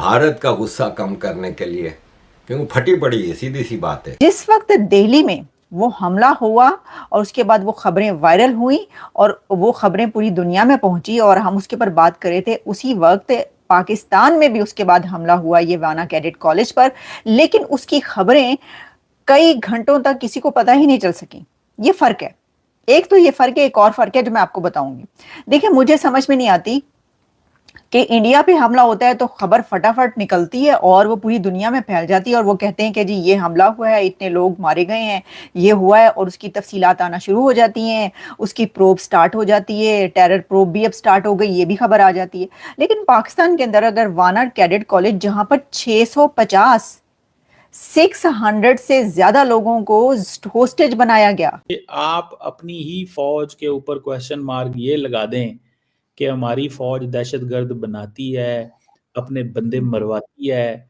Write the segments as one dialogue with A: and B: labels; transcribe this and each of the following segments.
A: भारत का गुस्सा कम करने के लिए, क्योंकि फटी पड़ी है, सीधी सी बात है।
B: जिस वक्त दिल्ली में वो हमला हुआ और उसके बाद वो खबरें वायरल हुई और वो खबरें पूरी दुनिया में पहुंची और हम उसके ऊपर बात कर रहे थे, उसी वक्त पाकिस्तान में भी उसके बाद हमला हुआ ये वाना कैडेट कॉलेज पर। लेकिन उसकी खबरें कई घंटों तक किसी को पता ही नहीं चल सकी। ये फर्क है। एक तो ये फर्क है, एक और फर्क है जो मैं आपको बताऊंगी। देखिए, मुझे समझ में नहीं आती कि इंडिया पे हमला होता है तो खबर फटाफट निकलती है और वो पूरी दुनिया में फैल जाती है और वो कहते हैं कि जी ये हमला हुआ है, इतने लोग मारे गए हैं, ये हुआ है, और उसकी तफसीलात आना शुरू हो जाती हैं, उसकी प्रोब स्टार्ट हो जाती है, टेरर प्रोब भी अब स्टार्ट हो गई, ये भी खबर आ जाती है। लेकिन पाकिस्तान के अंदर अगर वाना कैडेट कॉलेज जहां पर 650 600 से ज्यादा लोगों को होस्टेज बनाया गया।
C: कि आप अपनी ही फौज के ऊपर क्वेश्चन मार्क ये लगा दें कि हमारी फौज दहशतगर्द बनाती है, अपने बंदे मरवाती है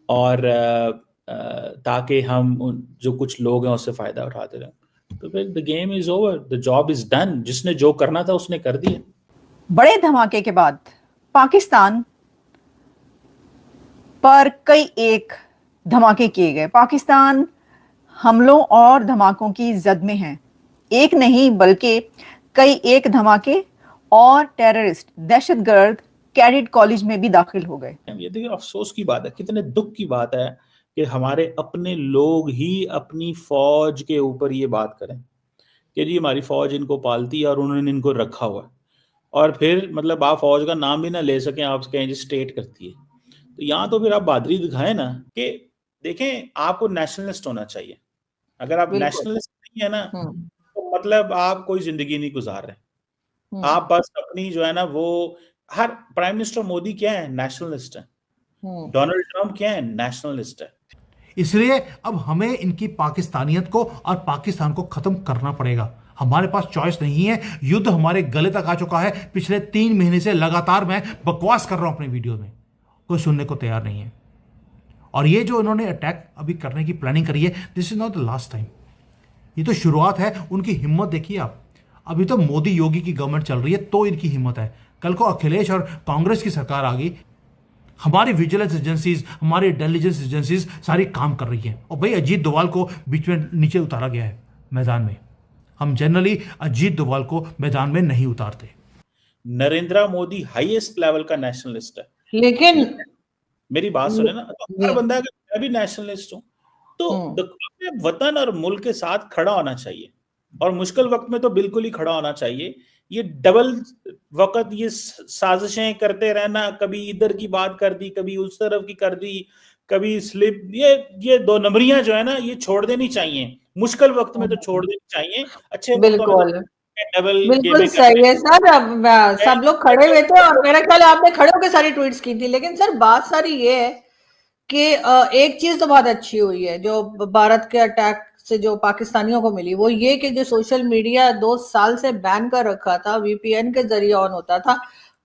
C: और ताकि हम जो कुछ लोग हैं उससे फायदा उठाते रहें, तो फिर the game is over, the job is done. जिसने जो करना था उसने कर दिया।
B: बड़े धमाके के बाद पाकिस्तान पर कई एक धमाके किए गए। पाकिस्तान हमलों और धमाकों की जद में है। एक नहीं बल्कि कई एक धमाके, और टेररिस्ट दहशतगर्द कैडेट कॉलेज में भी दाखिल हो गए।
C: ये देखिए अफसोस की बात है, कितने दुख की बात है कि हमारे अपने लोग ही अपनी फौज के ऊपर ये बात करें कि जी हमारी फौज इनको पालती है और उन्होंने इनको रखा हुआ है, और फिर मतलब आप फौज का नाम भी ना ले सकें, आप कहें जी स्टेट करती है। तो यहाँ तो फिर आप बहादुरी दिखाएं ना कि देखें, आपको नेशनलिस्ट होना चाहिए। अगर आप
B: बिल्कुल।
C: नेशनलिस्ट नहीं है ना,
B: हम्म।
C: तो मतलब आप कोई जिंदगी नहीं गुजार रहे।
B: हम्म।
C: आप बस अपनी जो है ना वो, हर प्राइम मिनिस्टर मोदी क्या है, नेशनलिस्ट है।
B: हम्म।
C: डोनाल्ड ट्रंप क्या है, नेशनलिस्ट है।
D: इसलिए अब हमें इनकी पाकिस्तानियत को और पाकिस्तान को खत्म करना पड़ेगा। हमारे पास चॉइस नहीं है। युद्ध हमारे गले तक आ चुका है। पिछले 3 महीने से लगातार मैं बकवास कर रहा हूं अपने वीडियो में, कोई सुनने को तैयार नहीं है। और ये जो इन्होंने अटैक अभी करने की प्लानिंग करी है, this is not the last time. ये तो शुरुआत है। उनकी हिम्मत देखिए आप। अभी तो मोदी योगी की गवर्नमेंट चल रही है तो इनकी हिम्मत है। कल को अखिलेश और कांग्रेस की सरकार आ गई, हमारी विजिलेंस एजेंसीज, हमारी इंटेलिजेंस एजेंसीज सारी काम कर रही हैं। और भाई अजीत डोभाल को बीच में नीचे उतारा गया है मैदान में। हम जनरली अजीत डोभाल को मैदान में नहीं उतारते।
C: नरेंद्र मोदी हाईएस्ट लेवल का नेशनलिस्ट है।
B: लेकिन
C: मेरी बात सुने ना, तो हर
B: जी।
C: बंदा, अगर मैं भी नेशनलिस्ट हूँ तो अपने वतन और मुल्क के साथ खड़ा होना चाहिए, और मुश्किल वक्त में तो बिल्कुल ही खड़ा होना चाहिए। ये डबल वक्त ये साजिशें करते रहना, कभी इधर की बात कर दी, कभी उस तरफ की कर दी, कभी स्लिप, ये दो नंबरियां जो है ना, ये छोड़ देनी चाहिए। मुश्किल वक्त में तो छोड़ देनी चाहिए, अच्छे वक्तों में तो
B: बिल्कुल
C: डबल
B: बिल्कुल
C: गेमें
B: सही
C: करते
B: है सर। अब सब लोग खड़े हुए थे और मेरा ख्याल है आपने खड़े होकर सारी ट्वीट्स की थी। लेकिन सर बात सारी ये है कि एक चीज तो बहुत अच्छी हुई है जो भारत के अटैक से जो पाकिस्तानियों को मिली, वो ये कि जो सोशल मीडिया 2 साल से बैन कर रखा था, वीपीएन के जरिए ऑन होता था,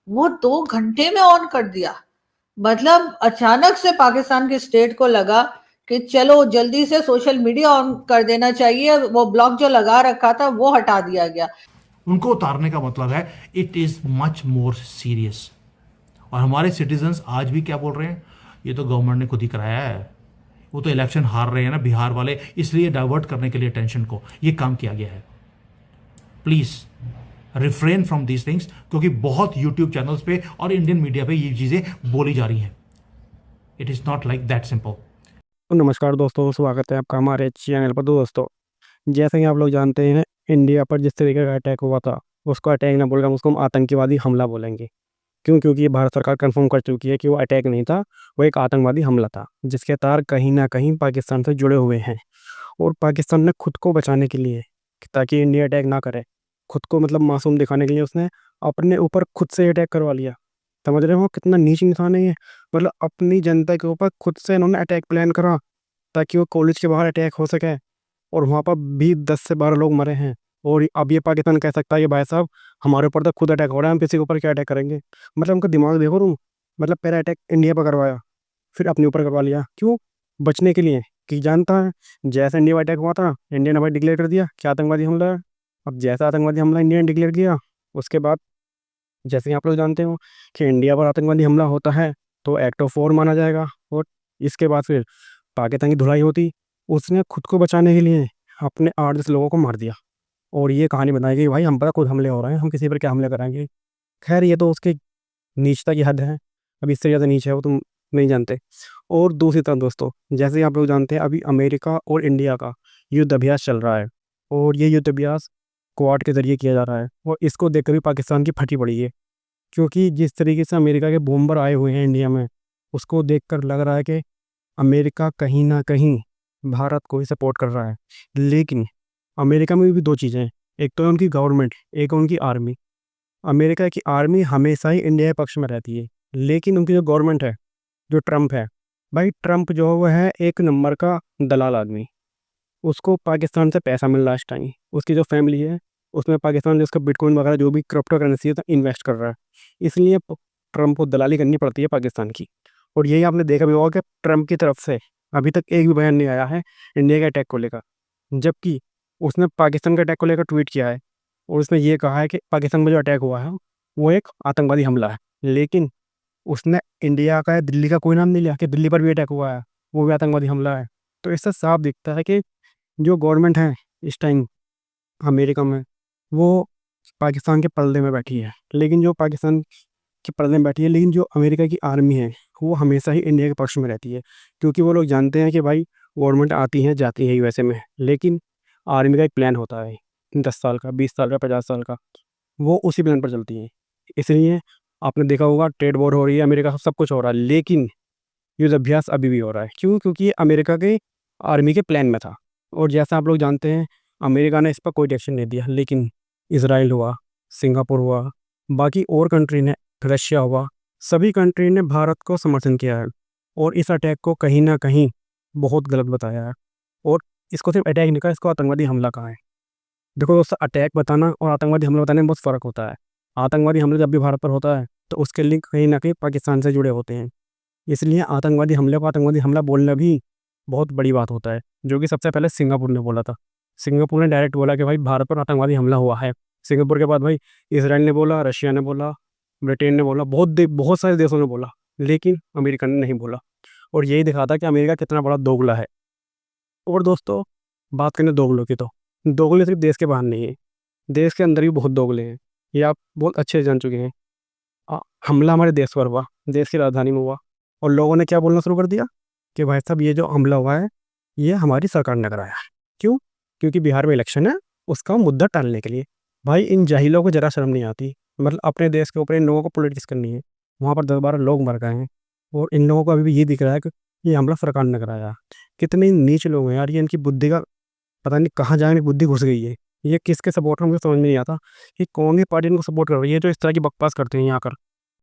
B: वो 2 घंटे में ऑन कर दिया। मतलब अचानक से पाकिस्तान की स्टेट को लगा कि चलो जल्दी से सोशल मीडिया ऑन कर देना चाहिए, वो ब्लॉक जो लगा रखा था वो हटा दिया गया।
D: उनको उतारने का मतलब है it is much more serious. और हमारे सिटीजन्स आज भी क्या बोल रहे हैं, ये तो गवर्नमेंट ने खुद ही कराया है, वो तो इलेक्शन हार रहे हैं ना बिहार वाले, इसलिए डाइवर्ट करने के लिए टेंशन को ये काम किया गया है। Please refrain from these things, क्योंकि बहुत यूट्यूब चैनल्स पे और इंडियन मीडिया पे ये चीजें बोली जा रही हैं। It is not like that simple.
E: नमस्कार दोस्तों, स्वागत है आपका हमारे चैनल पर। दोस्तों, जैसे कि आप लोग जानते हैं, इंडिया पर जिस तरीके का अटैक हुआ था, उसको अटैक ना बोलकर हम उसको हम आतंकवादी हमला बोलेंगे। क्यों? क्योंकि ये भारत सरकार कंफर्म कर चुकी है कि वो अटैक नहीं था, वो एक आतंकवादी हमला था, जिसके तार कहीं ना कहीं पाकिस्तान से जुड़े हुए हैं। और पाकिस्तान ने खुद को बचाने के लिए, ताकि इंडिया अटैक ना करे, खुद को मतलब मासूम दिखाने के लिए उसने अपने ऊपर खुद से अटैक करवा लिया। समझ रहे हो कितना नीच इंसान है ये? मतलब अपनी जनता के ऊपर खुद से इन्होंने अटैक प्लान करा ताकि वो कॉलेज के बाहर अटैक हो सके, और वहाँ पर भी 10 से 12 लोग मरे हैं। और अब ये पाकिस्तान कह सकता है कि भाई साहब हमारे ऊपर तो खुद अटैक हो रहा है, हम किसी के ऊपर क्या अटैक करेंगे? मतलब उनका दिमाग देखो तुम। मतलब पहला अटैक इंडिया पर करवाया, फिर अपने ऊपर करवा लिया। क्यों? बचने के लिए, कि जानता है जैसे इंडिया पर अटैक हुआ था, इंडिया ने भाई डिक्लेयर कर दिया कि आतंकवादी हमला है। अब जैसा आतंकवादी हमला इंडिया ने डिक्लेयर किया, उसके बाद जैसे ही आप लोग जानते हो कि इंडिया पर आतंकवादी हमला होता है, तो एक्ट ऑफ वॉर माना जाएगा। और इसके बाद फिर पाकिस्तान की धुलाई होती। उसने खुद को बचाने के लिए अपने 8-10 लोगों को मार दिया और ये कहानी बनाई गई भाई हम पर खुद हमले हो रहे हैं, हम किसी पर क्या हमले कराएंगे। खैर ये तो उसके नीचता की हद है, अब इससे ज़्यादा नीच है वो तुम नहीं जानते। और दूसरी तरफ दोस्तों, जैसे ही आप लोग जानते हैं अभी अमेरिका और इंडिया का युद्ध अभ्यास चल रहा है और ये युद्ध अभ्यास क्वाड के ज़रिए किया जा रहा है और इसको देखकर भी पाकिस्तान की फटी पड़ी है, क्योंकि जिस तरीके से अमेरिका के बॉम्बर आए हुए हैं इंडिया में, उसको देखकर लग रहा है कि अमेरिका कहीं ना कहीं भारत को ही सपोर्ट कर रहा है। लेकिन अमेरिका में भी दो चीज़ें हैं, एक तो है उनकी गवर्नमेंट, एक है उनकी आर्मी। अमेरिका की आर्मी हमेशा ही इंडिया के पक्ष में रहती है, लेकिन उनकी जो गवर्नमेंट है, जो ट्रम्प है, भाई ट्रम्प जो है वो है एक नंबर का दलाल आदमी। उसको पाकिस्तान से पैसा मिल रहा है इस टाइम, उसकी जो फैमिली है उसमें पाकिस्तान जिसका बिटकॉइन वगैरह जो भी क्रिप्टो करेंसी है तो इन्वेस्ट कर रहा है, इसलिए ट्रम्प को दलाली करनी पड़ती है पाकिस्तान की। और यही आपने देखा भी होगा कि ट्रम्प की तरफ से अभी तक एक भी बयान नहीं आया है इंडिया के अटैक को लेकर, जबकि उसने पाकिस्तान के अटैक को लेकर ट्वीट किया है और उसने ये कहा है कि पाकिस्तान में जो अटैक हुआ है वो एक आतंकवादी हमला है। लेकिन उसने इंडिया का या दिल्ली का कोई नाम नहीं लिया कि दिल्ली पर भी अटैक हुआ है, वो भी आतंकवादी हमला है। तो इससे साफ दिखता है कि जो गवर्नमेंट है इस टाइम अमेरिका में, वो पाकिस्तान के पर्दे में बैठी है। लेकिन जो पाकिस्तान के पर्दे में बैठी है, लेकिन जो अमेरिका की आर्मी है वो हमेशा ही इंडिया के पक्ष में रहती है, क्योंकि वो लोग जानते हैं कि भाई गवर्नमेंट आती है जाती है यूएसए में, लेकिन आर्मी का एक प्लान होता है 10 साल का, 20 साल का, 50 साल का, वो उसी प्लान पर चलती है। इसलिए आपने देखा होगा ट्रेड वॉर हो रही है, अमेरिका सब कुछ हो रहा है, लेकिन युद्ध अभ्यास अभी भी हो रहा है। क्यों? क्योंकि ये अमेरिका के आर्मी के प्लान में था। और जैसा आप लोग जानते हैं अमेरिका ने इस पर कोई एक्शन नहीं दिया, लेकिन इसराइल हुआ, सिंगापुर हुआ, बाकी और कंट्री ने, रशिया हुआ, सभी कंट्री ने भारत को समर्थन किया है और इस अटैक को कहीं ना कहीं बहुत गलत बताया है। और इसको सिर्फ अटैक नहीं कहा, इसको आतंकवादी हमला कहा है। देखो दोस्तों, अटैक बताना और आतंकवादी हमला बताने में बहुत फ़र्क होता है। आतंकवादी हमला जब भी भारत पर होता है तो उसके लिंक कहीं ना कहीं पाकिस्तान से जुड़े होते हैं, इसलिए आतंकवादी हमले को आतंकवादी हमला बोलना भी बहुत बड़ी बात होता है, जो कि सबसे पहले सिंगापुर ने बोला था। सिंगापुर ने डायरेक्ट बोला कि भाई भारत पर आतंकवादी हमला हुआ है। सिंगापुर के बाद भाई इसराइल ने बोला, रशिया ने बोला, ब्रिटेन ने बोला, बहुत सारे देशों ने बोला, लेकिन अमेरिका ने नहीं बोला। और यही दिखाता कि अमेरिका कितना बड़ा दोगला है। और दोस्तों, बात करें दोगलों की, तो दोगले सिर्फ देश के बाहर नहीं है, देश के अंदर भी बहुत दोगले हैं, ये आप बहुत अच्छे से जान चुके हैं। हमला हमारे देश पर हुआ, देश की राजधानी में हुआ, और लोगों ने क्या बोलना शुरू कर दिया कि भाई साहब ये जो हमला हुआ है ये हमारी सरकार ने कराया है। क्यों? क्योंकि बिहार में इलेक्शन है, उसका मुद्दा टालने के लिए। भाई इन जाहिलों को जरा शर्म नहीं आती, मतलब अपने देश के ऊपर इन लोगों को पॉलिटिक्स करनी है। वहाँ पर 10-12 लोग मर गए हैं और इन लोगों को अभी भी ये दिख रहा है कि ये हमला सरकार ने कराया। कितने नीच लोग हैं यार, ये इनकी बुद्धि का पता नहीं कहाँ जाने बुद्धि घुस गई है। ये किसके सपोर्ट में मुझे समझ में नहीं आता कि कौन सी पार्टी इनको सपोर्ट कर रही है जो इस तरह की बकवास करते हैं यहाँ कर।